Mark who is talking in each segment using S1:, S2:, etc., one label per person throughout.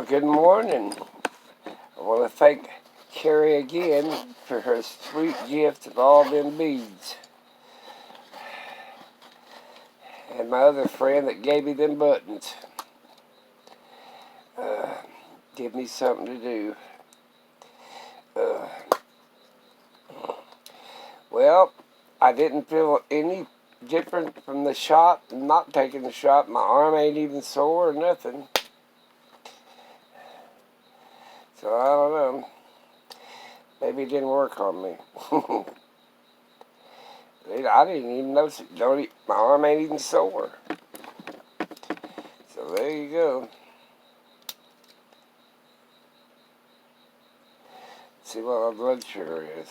S1: Good morning. I want to thank Carrie again for her sweet gift of all them beads. And my other friend that gave me them buttons. Give me something to do. Well, I didn't feel any different from the shot. Not taking the shot. My arm ain't even sore or nothing. So I don't know. Maybe it didn't work on me. I didn't even notice it. My arm ain't even sore. So there you go. Let's see what my blood sugar is.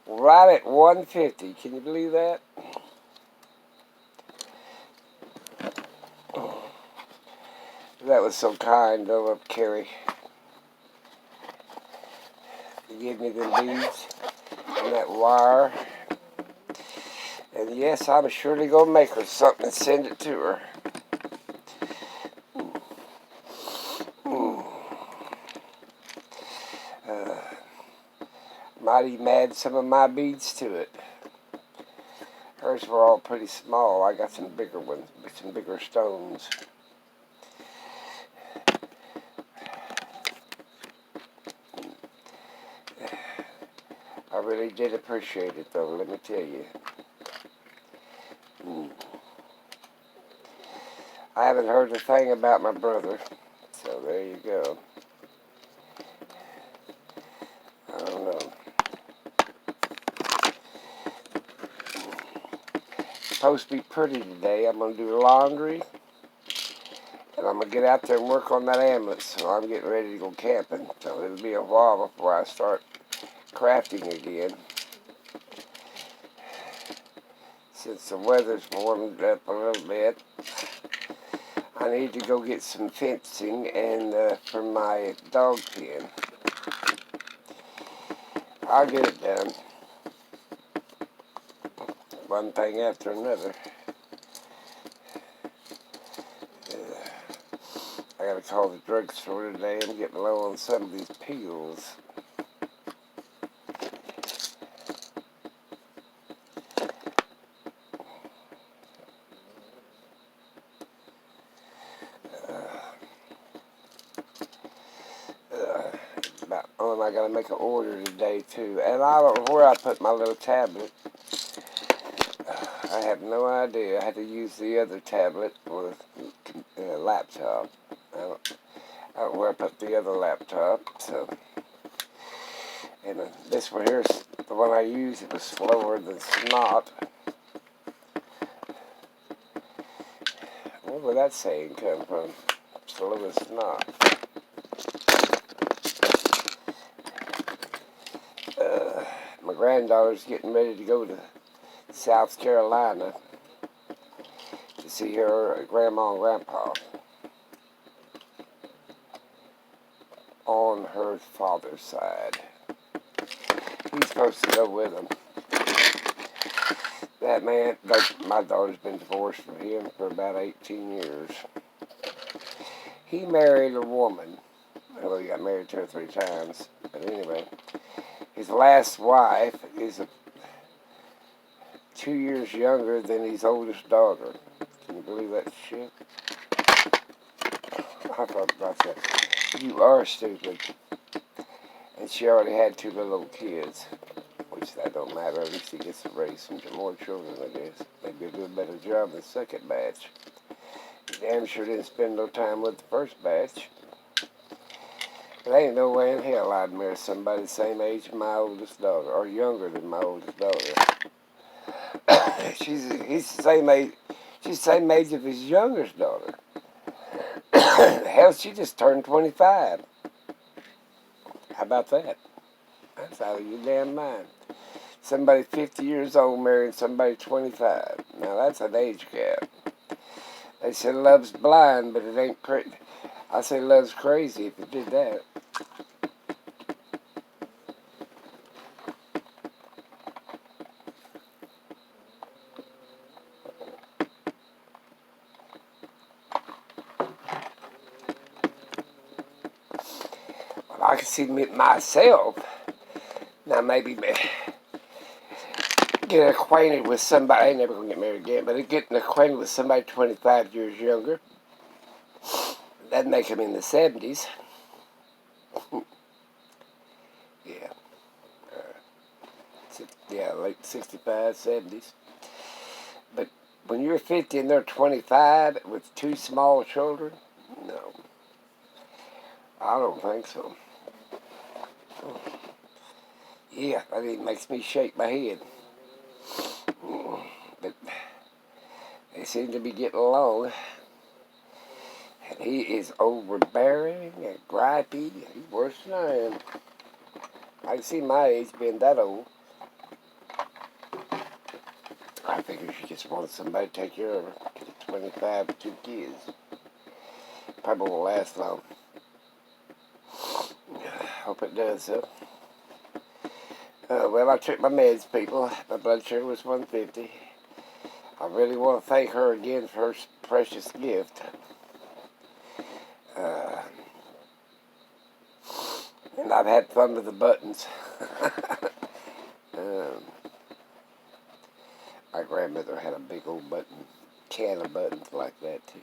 S1: Right at 150. Can you believe that? That was so kind of Carrie. He gave me the beads and that wire. And yes, I'm surely going to make her something and send it to her. Might even add some of my beads to it. Hers were all pretty small. I got some bigger ones, some bigger stones. I really did appreciate it, though, let me tell you. I haven't heard a thing about my brother, so there you go. I don't know. It's supposed to be pretty today. I'm going to do laundry, and I'm going to get out there and work on that ambulance, so I'm getting ready to go camping. So it'll be a while before I start crafting again. Since the weather's warmed up a little bit, I need to go get some fencing and for my dog pen. I'll get it done. One thing after another. I gotta call the drugstore today and get low on some of these pills. I gotta make an order today too, and I don't know where I put my little tablet. I have no idea. I had to use the other tablet for the laptop. I don't know where I put the other laptop. So, and this one here's the one I used. It was slower than snot. Where would that saying come from? Slow as snot. My granddaughter's getting ready to go to South Carolina to see her grandma and grandpa on her father's side. He's supposed to go with them. That man, my daughter's been divorced from him for about 18 years. He married a woman. Well, he got married 2 or 3 times. But anyway, his last wife is 2 years younger than his oldest daughter. Can you believe that shit? I thought about that. You are stupid. And she already had 2 little kids. Which that don't matter. At least he gets to raise some more children, I guess. Maybe do a better job than the second batch. He damn sure didn't spend no time with the first batch. But ain't no way in hell I'd marry somebody the same age as my oldest daughter, or younger than my oldest daughter. He's the same age. She's the same age of his youngest daughter. Hell, she just turned 25. How about that? That's out of your damn mind. Somebody 50 years old marrying somebody 25. Now that's an age gap. They say love's blind, but it ain't crazy. I say love's crazy if it did that. can see myself. Now maybe get acquainted with somebody. I ain't never gonna get married again, but getting acquainted with somebody 25 years younger. That'd make him in the 70s. Yeah. Yeah, late 65, 70s. But when you're 50 and they're 25 with 2 small children, no. I don't think so. Yeah, that even makes me shake my head. But they seem to be getting along. And he is overbearing and gripey. He's worse than I am. I can see my age being that old. I figure she just wants somebody to take care of her. 25 with 2 kids. Probably won't last long. Hope it does, though. Well, I took my meds, people. My blood sugar was 150. I really want to thank her again for her precious gift. And I've had fun with the buttons. My grandmother had a big old can of buttons like that, too.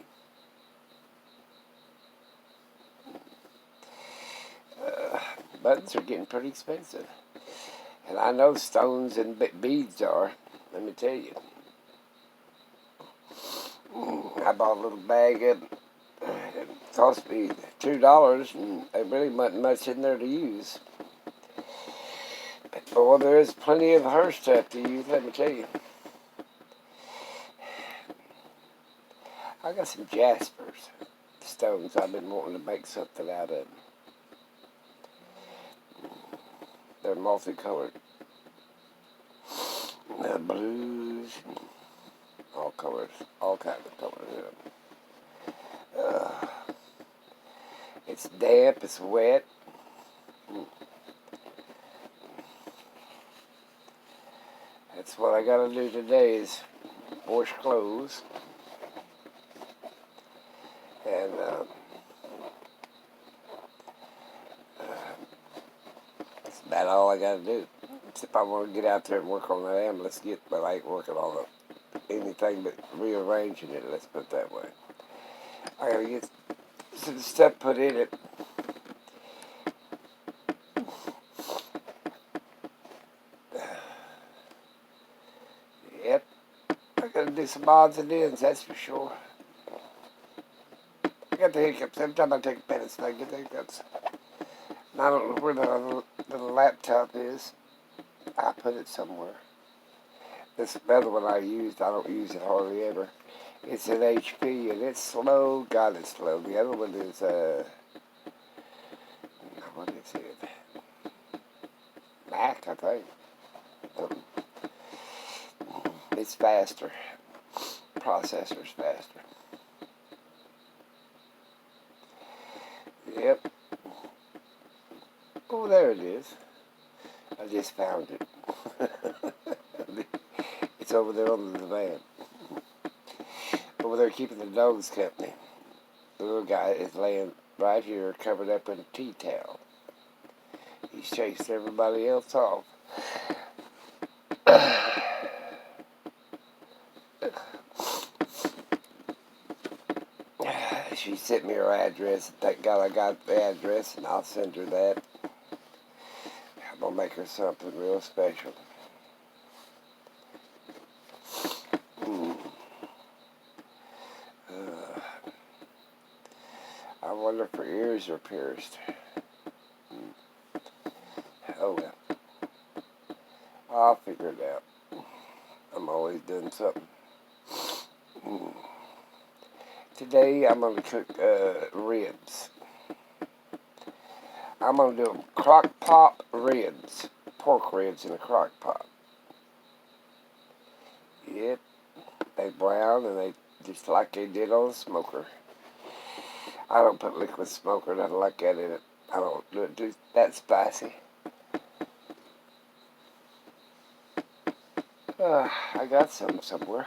S1: Buttons are getting pretty expensive. And I know stones and beads are, let me tell you. I bought a little bag of it. It cost me $2, and there really wasn't much in there to use. But boy, there is plenty of her stuff to use, let me tell you. I got some jaspers stones I've been wanting to make something out of. They're multicolored. Blues, all colors, all kinds of colors. It's damp, it's wet. That's what I gotta do today is wash clothes. And that's about all I gotta do. If I want to get out there and work on that ambulance, but I ain't working on anything but rearranging it, let's put it that way. I gotta get some stuff put in it. Yep, I gotta do some odds and ends, that's for sure. I got the hiccups. Every time I take a medicine, I get the hiccups. And I don't know where the little laptop is. I put it somewhere. This other one I used, I don't use it hardly ever. It's an HP, and it's slow. God, it's slow. The other one is, what is it? Mac, I think. It's faster. Processor's faster. Yep. Oh, there it is. I just found it. It's over there under the van. Over there keeping the dogs company. The little guy is laying right here covered up in a tea towel. He's chased everybody else off. She sent me her address. Thank God I got the address, and I'll send her that. I'm going to make her something real special. I wonder if her ears are pierced. Oh well. I'll figure it out. I'm always doing something. Today I'm going to cook ribs. I'm going to do them crock pot ribs. Pork ribs in a crock pot. Yep. They brown and they just like they did on the smoker. I don't put liquid smoker, nothing like that in it. I don't do it that spicy. I got some somewhere.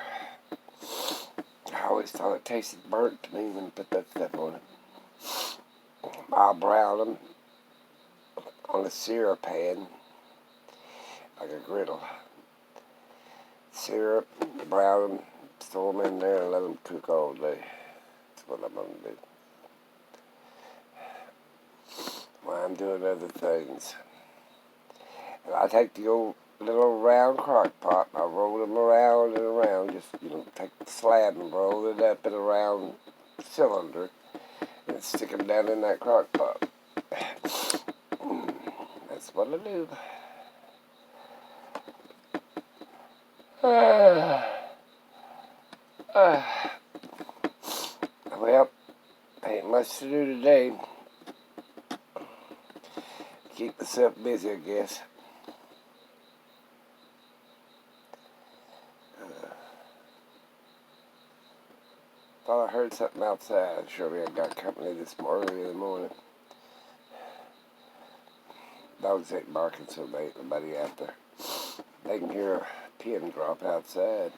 S1: I always thought it tasted burnt to me when I put that stuff on it. I'll brown them on a syrup pan, like a griddle. Syrup, brown them, throw them in there and let them cook all day. That's what I'm going to do. While I'm doing other things. And I take the old little round crock pot and I roll them around and around. Just, take the slab and roll it up in a round cylinder and stick them down in that crock pot. That's what I do. Well, ain't much to do today. Keep myself busy, I guess. Thought I heard something outside. Surely I got company this early in the morning. Dogs ain't barking so late. Nobody out there. They can hear a pin drop outside.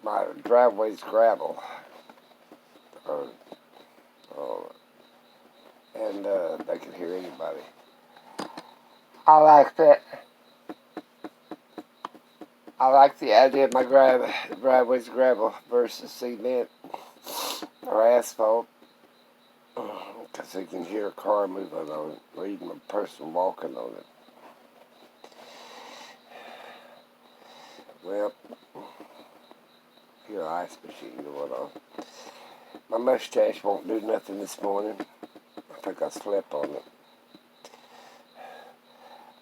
S1: My driveway's gravel. And they can hear anybody. I like that. I like the idea of my driveway's gravel versus cement or asphalt. Because you can hear a car moving on it, or even a person walking on it. Well, hear an ice machine going on. My mustache won't do nothing this morning. I think I slept on it.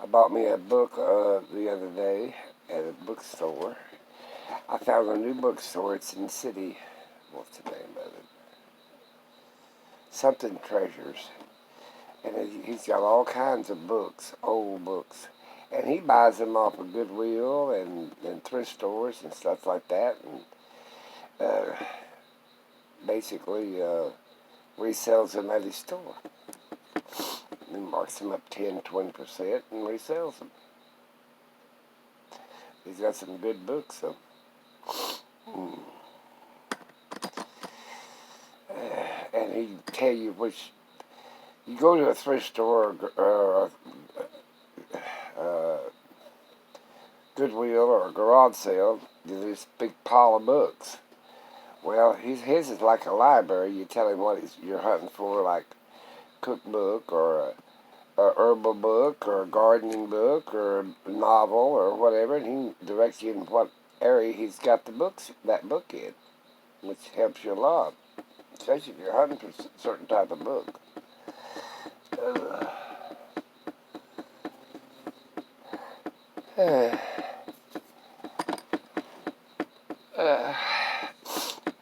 S1: I bought me a book the other day at a bookstore. I found a new bookstore. It's in the city. What's the name of it? Something Treasures. And he's got all kinds of books, old books. And he buys them off of Goodwill and thrift stores and stuff like that. And basically resells them at his store. He marks them up 10-20% and resells them. He's got some good books, so. And he tell you which. You go to a thrift store or Goodwill or a garage sale, there's this big pile of books. Well, his is like a library. You tell him what you're hunting for, like cookbook or a herbal book or a gardening book or a novel or whatever, and he directs you in what area he's got that book in, which helps you a lot, especially if you're hunting for a certain type of book.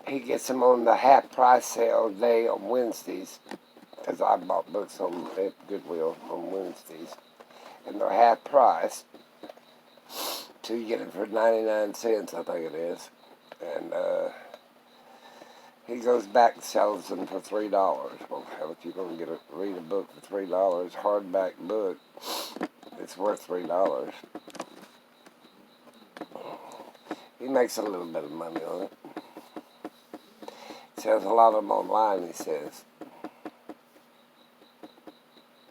S1: He gets them on the half price sale day on Wednesdays, because I bought books at Goodwill on Wednesdays, and they're half price. So you get it for 99 cents, I think it is. And he goes back and sells them for $3. Well, hell, if you're going to read a book for $3, hardback book, it's worth $3. He makes a little bit of money on it. Sells a lot of them online, he says.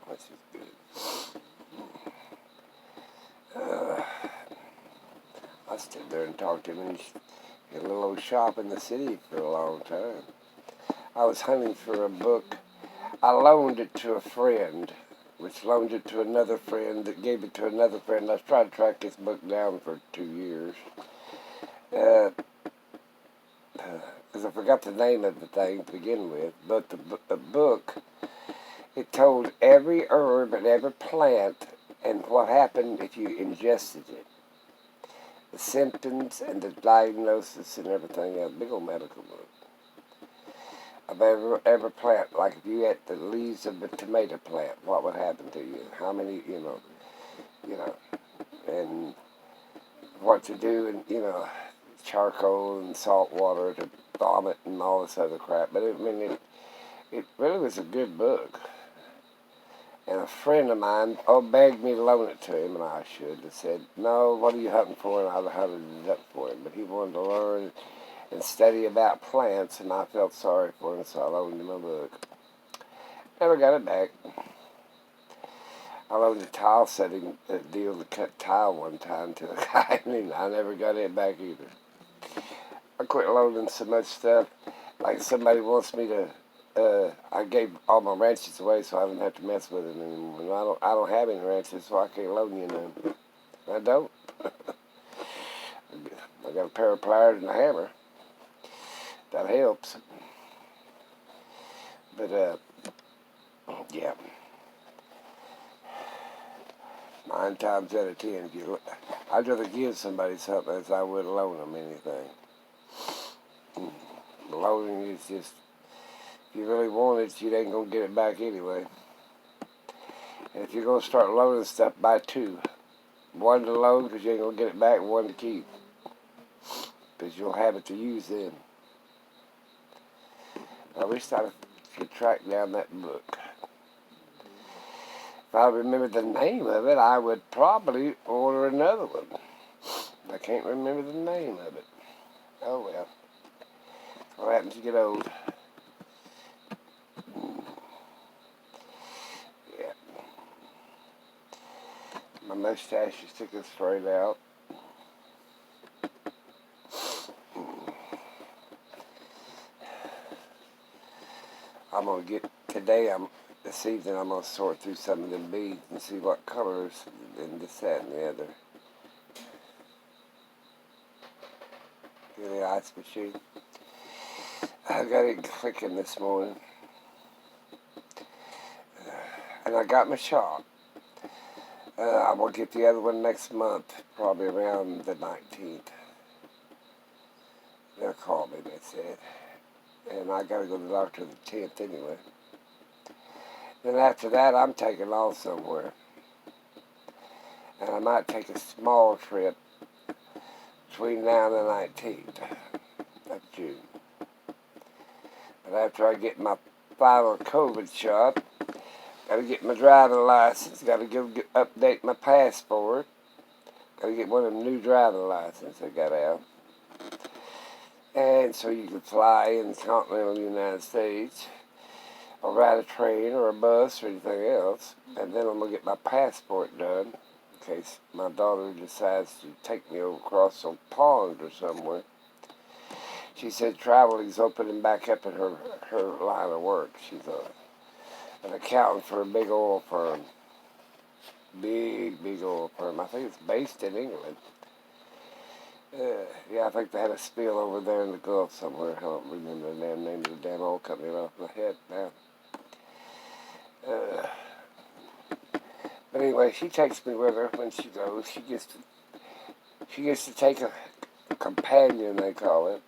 S1: Which is good. I stood there and talked to him in a little old shop in the city for a long time. I was hunting for a book. I loaned it to a friend, which loaned it to another friend that gave it to another friend. I was trying to track this book down for 2 years. Because I forgot the name of the thing to begin with. But the book, it told every herb and every plant and what happened if you ingested it. The symptoms and the diagnosis and everything. A big old medical book. Of every plant. Like if you ate the leaves of the tomato plant, what would happen to you? How many, and what to do, and, charcoal and salt water to vomit and all this other crap. But it really was a good book. And a friend of mine begged me to loan it to him, and I should have said, no, what are you hunting for? And I'd have hunted it up for him. But he wanted to learn and study about plants, and I felt sorry for him, so I loaned him a book. Never got it back. I loaned a tile setting deal to cut tile one time to a guy, and I never got it back either. I quit loaning so much stuff. Like somebody wants me to, I gave all my ranches away so I didn't have to mess with them anymore. And I don't have any ranches, so I can't loan you none. I don't. I got a pair of pliers and a hammer. That helps. But, yeah. 9 times out of 10, I'd rather give somebody something as I would loan them anything. Loaning is just, if you really want it, you ain't going to get it back anyway. And if you're going to start loaning stuff, buy 2. 1 to loan because you ain't going to get it back, and 1 to keep. Because you'll have it to use then. I wish I could track down that book. If I remembered the name of it, I would probably order another one. I can't remember the name of it. Oh well. What happens to get old? Yeah. My mustache is sticking straight out. I'm going to get, this evening I'm going to sort through some of them beads and see what colors and this, that, and the other. Get the ice machine. I got it clicking this morning. And I got my shot. I'm going to get the other one next month, probably around the 19th. They'll call me, they said. And I got to go to the doctor the 10th anyway. Then after that, I'm taking off somewhere. And I might take a small trip between now and the 19th of June. But after I get my final COVID shot, got to get my driving license, got to go update my passport, got to get one of them new driving licenses I got out. And so you can fly in the continental United States, or ride a train or a bus or anything else. And then I'm going to get my passport done, in case my daughter decides to take me across some pond or somewhere. She said traveling's opening back up in her line of work. She's an accountant for a big oil firm. Big oil firm. I think it's based in England. Yeah, I think they had a spill over there in the Gulf somewhere. I don't remember the damn name of the damn oil company off my head now. But anyway, she takes me with her when she goes. She gets to take a companion, they call it.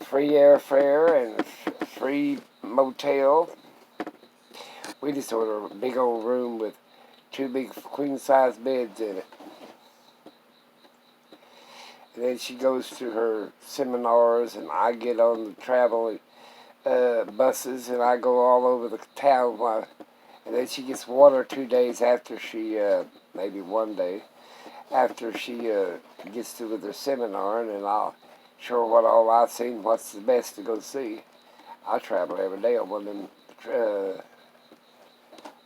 S1: Free airfare and free motel. We just ordered a big old room with 2 big queen-size beds in it. And then she goes to her seminars, and I get on the travel buses, and I go all over the town. And then she gets 1 or 2 days after she, maybe 1 day, after she gets through with her seminar, and then I'll show her what all I've seen, what's the best to go see. I travel every day on one of them,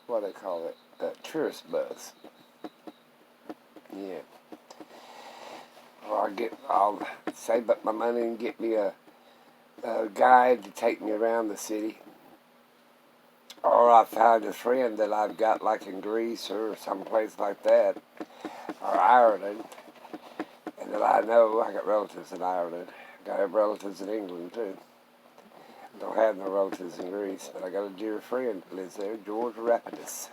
S1: what do they call it, tourist bus. Yeah. Or I'll save up my money and get me a guide to take me around the city. Or I found a friend that I've got like in Greece or someplace like that, or Ireland, and that I know. I got relatives in Ireland. I got relatives in England too. Don't have no relatives in Greece, but I got a dear friend that lives there, George Rapidus.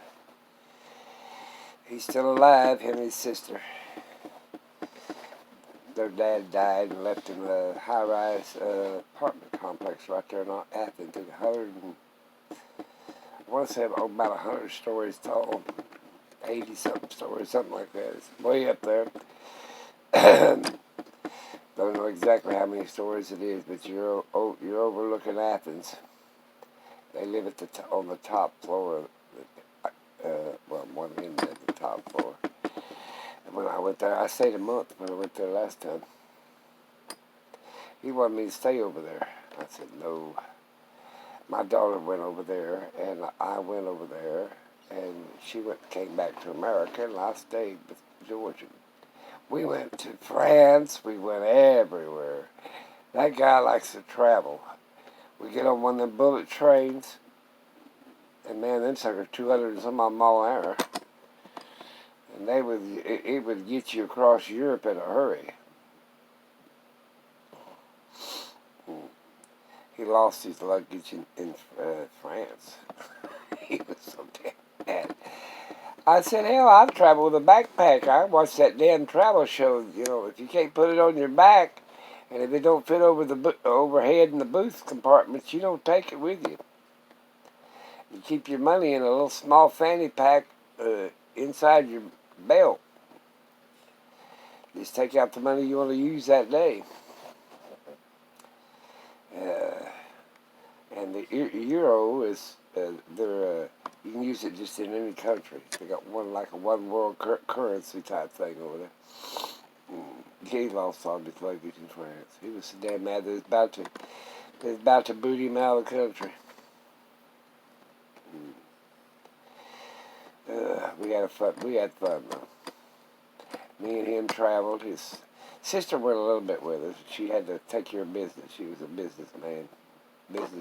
S1: He's still alive, him and his sister. Their dad died and left him a high-rise apartment complex right there in Athens. I want to say about 100 stories tall, 80-something stories, something like that. It's way up there. Don't know exactly how many stories it is, but you're overlooking Athens. They live on the top floor of one end of the top floor. And when I went there, I stayed a month when I went there last time. He wanted me to stay over there. I said no. My daughter went over there, and I went over there, And she came back to America, and I stayed with George. We went to France. We went everywhere. That guy likes to travel. We get on one of them bullet trains, and man, them suckers 200 and some odd mile an hour, and it would get you across Europe in a hurry. He lost his luggage in France. He was so damn mad. I said, hell, I've traveled with a backpack. I watched that damn travel show. You know, if you can't put it on your back, and if it don't fit over the overhead in the booth compartments, you don't take it with you. You keep your money in a little small fanny pack inside your belt. Just take out the money you want to use that day. And the euro is you can use it just in any country. They got like a one world currency type thing over there. He lost all his luggage in France. He was so damn mad that he was about to boot him out of the country. We had fun though. Me and him traveled. His sister went a little bit with us. She had to take care of business. She was a business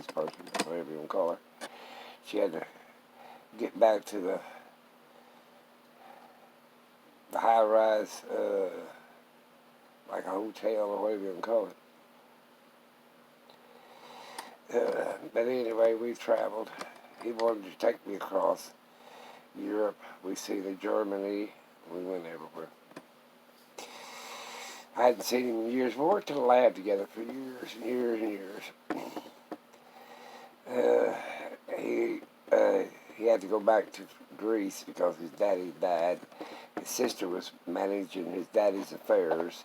S1: person, whatever you want to call her. She had to get back to the high-rise, like a hotel or whatever you want to call it. But anyway, we traveled. He wanted to take me across Europe. We seen Germany. We went everywhere. I hadn't seen him in years. We worked in a lab together for years and years and years. He had to go back to Greece because his daddy died. His sister was managing his daddy's affairs.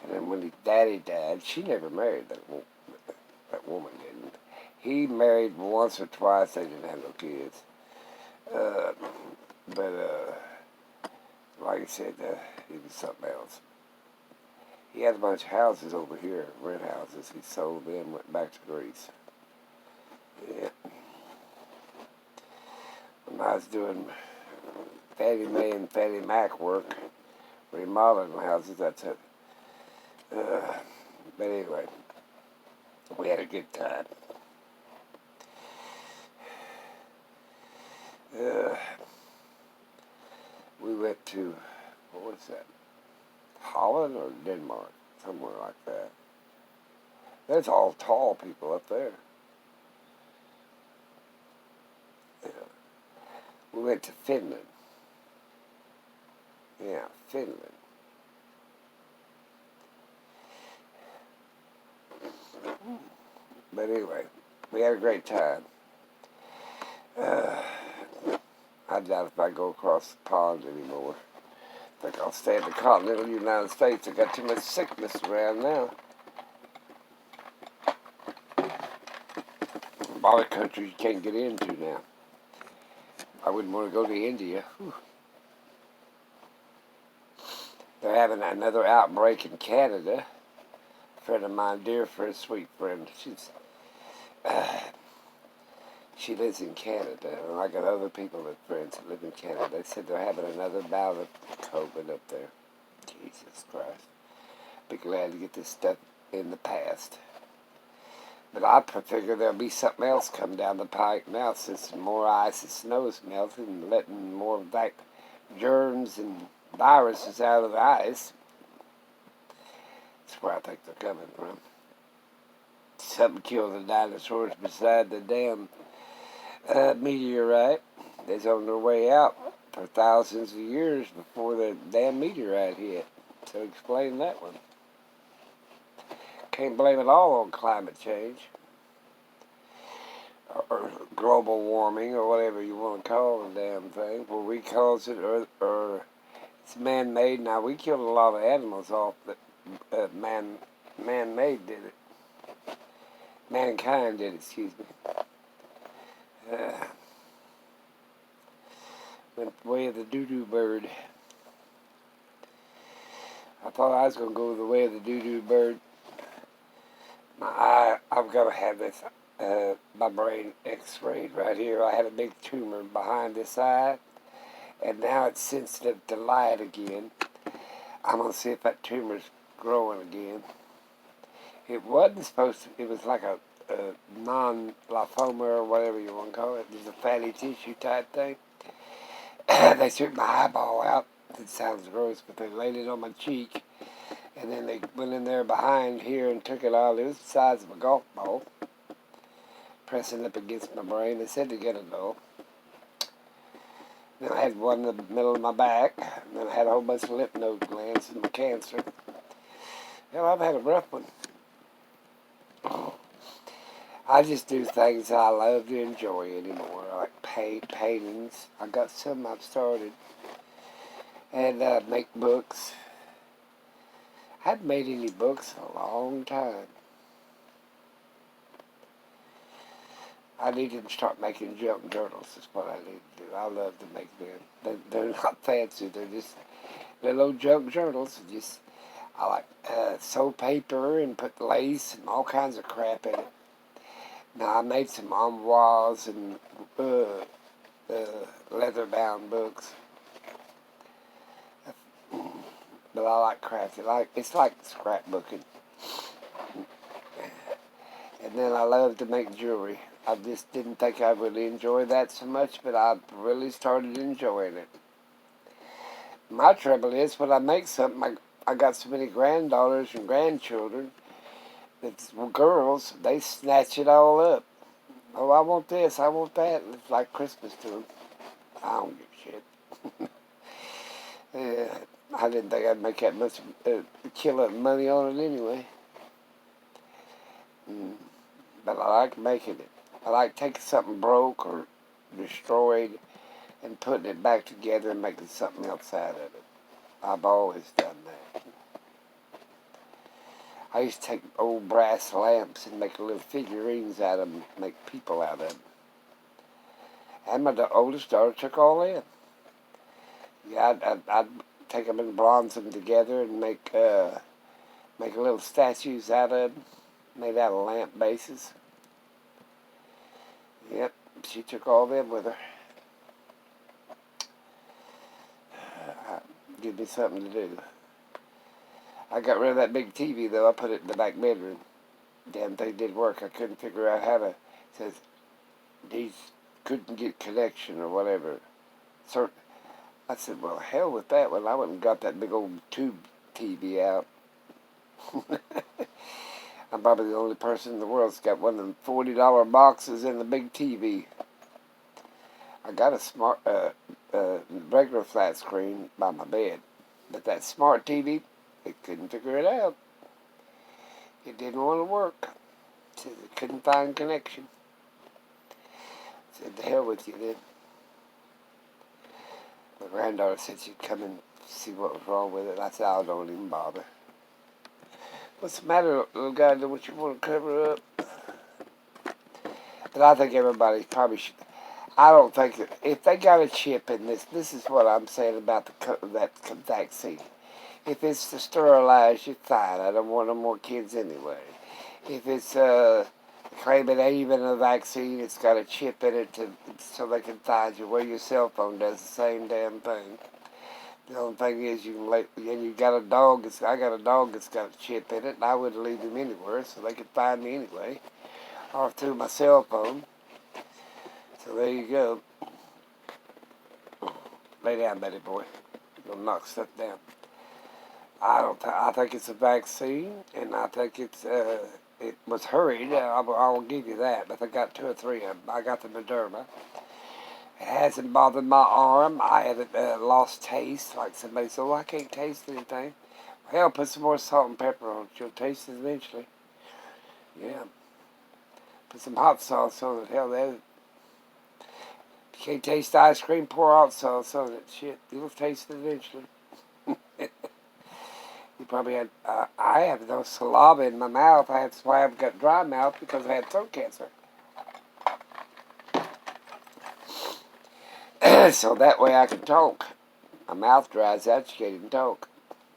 S1: And then when his daddy died, she never married that woman didn't. He married once or twice. They didn't have no kids. But like I said, he was something else. He had a bunch of houses over here, rent houses. He sold them, went back to Greece. Yeah. When I was doing Fannie Mae and Fannie Mac work, remodeling houses, that's it. But anyway, we had a good time. We went to, what was that? Holland or Denmark, somewhere like that. There's all tall people up there. Yeah. We went to Finland. Yeah, Finland. But anyway, we had a great time. I doubt if I go across the pond anymore. I think I'll stay in the continental United States. I got too much sickness around now. A lot of countries you can't get into now. I wouldn't want to go to India. Whew. They're having another outbreak in Canada. A friend of mine, dear friend, sweet friend, she lives in Canada, and I got other people that friends that live in Canada. They said they're having another bout of COVID up there. Jesus Christ. Be glad to get this stuff in the past. But I figure there'll be something else come down the pike now since more ice and snow is melting and letting more of that germs and viruses out of the ice. That's where I think they're coming from. Something killed the dinosaurs beside the damn meteorite. They's on their way out for thousands of years before the damn meteorite hit. So explain that one. Can't blame it all on climate change. Or global warming, or whatever you want to call the damn thing. Where we cause it, or it's man-made. Now, we killed a lot of animals off, but man-made did it. Mankind did it, excuse me. Went the way of the doo-doo bird. I thought I was going to go the way of the doo-doo bird. I've got to have this. my brain x-rayed right here. I had a big tumor behind this eye, and now it's sensitive to light again. I'm going to see if that tumor's growing again. It wasn't supposed to, it was like a non-lymphoma or whatever you want to call it. Just a fatty tissue type thing. They took my eyeball out. It sounds gross, but they laid it on my cheek. And then they went in there behind here and took it out. It was the size of a golf ball. Pressing up against my brain. They said to get it though. Then I had one in the middle of my back. And then I had a whole bunch of lymph node glands in my cancer. Hell, I've had a rough one. I just do things I love to enjoy anymore. I like paintings. I got some I've started. And make books. I haven't made any books in a long time. I need to start making junk journals. Is what I need to do. I love to make them. They're not fancy. They're just little junk journals. I like sew paper and put lace and all kinds of crap in it. Now I made some armoires and leather-bound books. But I like crafting. It's like scrapbooking. And then I love to make jewelry. I just didn't think I would enjoy that so much, but I really started enjoying it. My trouble is when I make something, I got so many granddaughters and grandchildren, it's girls, they snatch it all up. Oh, I want this, I want that. It's like Christmas to them. I don't give a shit. I didn't think I'd make that much kill money on it anyway. But I like making it. I like taking something broke or destroyed and putting it back together and making something else out of it. I've always done that. I used to take old brass lamps and make little figurines out of them, make people out of them. And my oldest daughter took all in. Yeah, I'd take them and bronze them together and make little statues out of them, made out of lamp bases. Yep, she took all them with her. Give me something to do. I got rid of that big TV, though. I put it in the back bedroom. Damn thing did work. I couldn't figure out how to... It says, these couldn't get connection or whatever. So I said, well, hell with that one. I went and got that big old tube TV out. I'm probably the only person in the world that's got one of them $40 boxes in the big TV. I got a smart, regular flat screen by my bed. But that smart TV, it couldn't figure it out. It didn't want to work. It said it couldn't find connection. I said, the hell with you then. My granddaughter said she'd come and see what was wrong with it. I said, oh, don't even bother. What's the matter, little guy? What you want to cover up? But I think everybody probably should. I don't think that if they got a chip in this is what I'm saying about that vaccine. If it's to sterilize, you're fine. I don't want no more kids anyway. If it's claiming ain't even a vaccine, it's got a chip in it so they can find you. Where your cell phone does the same damn thing. The only thing is and you got a dog. I got a dog that's got a chip in it, and I wouldn't leave him anywhere so they could find me anyway, or through my cell phone. So there you go. Lay down, Betty boy. You'll knock stuff down. I think it's a vaccine, and I think it was hurried. I will give you that. But I got 2 or 3 of them. I got the Moderna. It hasn't bothered my arm. I haven't lost taste. Like somebody said, well, I can't taste anything. Hell, put some more salt and pepper on it. You'll taste it eventually. Yeah. Put some hot sauce on it. Hell, if you can't taste ice cream, pour hot sauce on it. Shit, you'll taste it eventually. You probably had... I have no saliva in my mouth. That's why I've got dry mouth, because I had throat cancer. So that way I can talk. My mouth dries out, you can't even talk.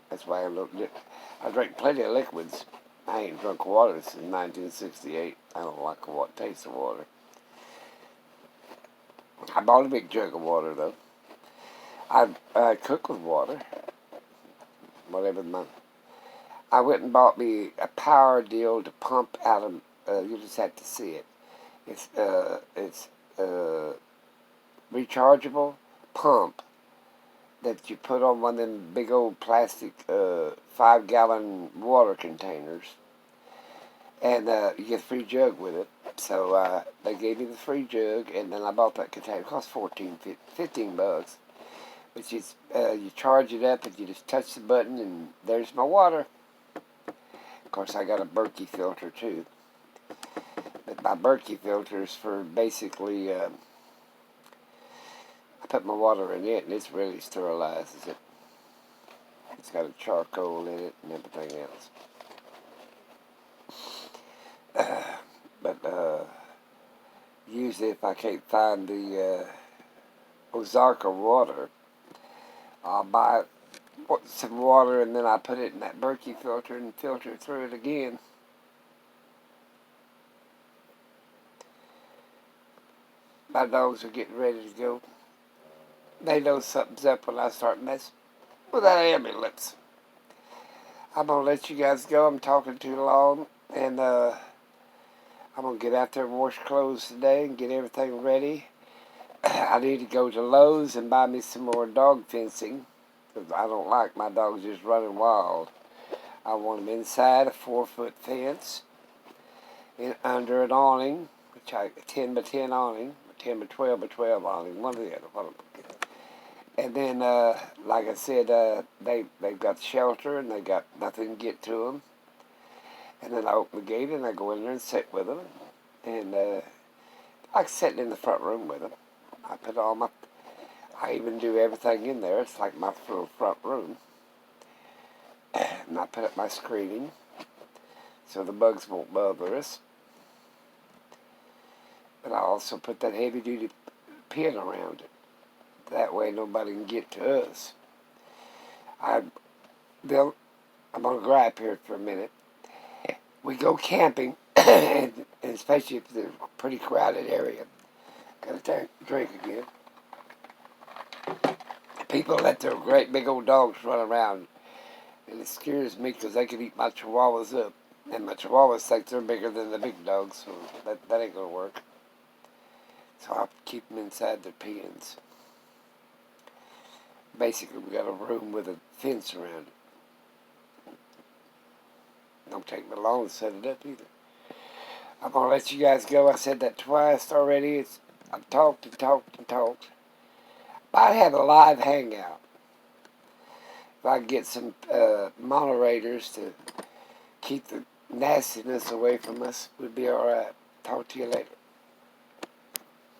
S1: That's why I drink plenty of liquids. I ain't drunk water since 1968. I don't like the taste of water. I bought a big jug of water, though. I cook with water. Whatever the month. I went and bought me a power deal to pump out of. You just have to see it. It's rechargeable pump that you put on one of them big old plastic 5-gallon water containers, and you get a free jug with it. So they gave me the free jug, and then I bought that container. It cost $15. But you charge it up, and you just touch the button, and there's my water. Of course, I got a Berkey filter too. But my Berkey filter is for basically. I put my water in it, and it really sterilizes it. It's got a charcoal in it and everything else. But usually, if I can't find the Ozarka water, I'll buy some water, and then I put it in that Berkey filter and filter through it again. My dogs are getting ready to go. They know something's up when I start messing with that ambulance. I'm going to let you guys go. I'm talking too long, and I'm going to get out there and wash clothes today and get everything ready. I need to go to Lowe's and buy me some more dog fencing, because I don't like my dogs just running wild. I want them inside a 4-foot fence, under an awning, a 10 by 10 awning, 10 by 12 by 12 awning, one or the other. And then, like I said, they've got shelter, and they got nothing to get to them. And then I open the gate, and I go in there and sit with them. And I sitting in the front room with them. I even do everything in there. It's like my little front room. And I put up my screening so the bugs won't bother us. But I also put that heavy-duty pin around it. That way nobody can get to us. I'm going to gripe here for a minute. We go camping, and especially if it's a pretty crowded area. Got to drink again. People let their great big old dogs run around, and it scares me because they can eat my chihuahuas up. And my chihuahuas think they're bigger than the big dogs, so that ain't going to work. So I'll keep them inside their pens. Basically, we got a room with a fence around it. Don't take me long to set it up either. I'm going to let you guys go. I said that twice already. I've talked and talked and talked. I'd have a live hangout. If I could get some moderators to keep the nastiness away from us, we'd be all right. Talk to you later.